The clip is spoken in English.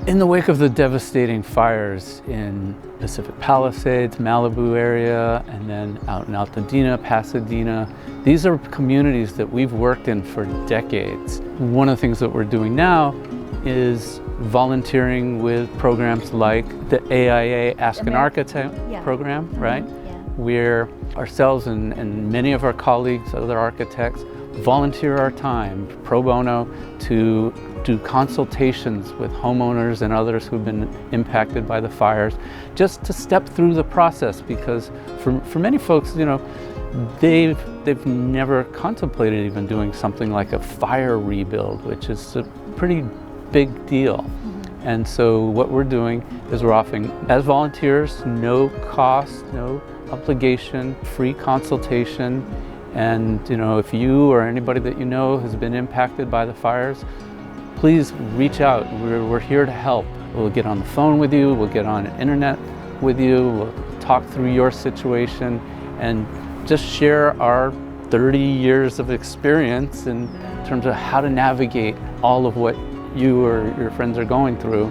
In the wake of the devastating fires in Pacific Palisades, Malibu area, and then out in Altadena, Pasadena, these are communities that we've worked in for decades. One of the things that we're doing now is volunteering with programs like the AIA Ask an Architect program, right? Where ourselves and many of our colleagues, other architects, volunteer our time pro bono to do consultations with homeowners and others who've been impacted by the fires, just to step through the process, because for many folks, you know, they've never contemplated even doing something like a fire rebuild, which is a pretty big deal. And so what we're doing is we're offering, as volunteers, no cost, no obligation, free consultation. And you know, if you or anybody that you know has been impacted by the fires, please reach out. We're here to help. We'll get on the phone with you, we'll get on the internet with you, we'll talk through your situation and just share our 30 years of experience in terms of how to navigate all of what you or your friends are going through.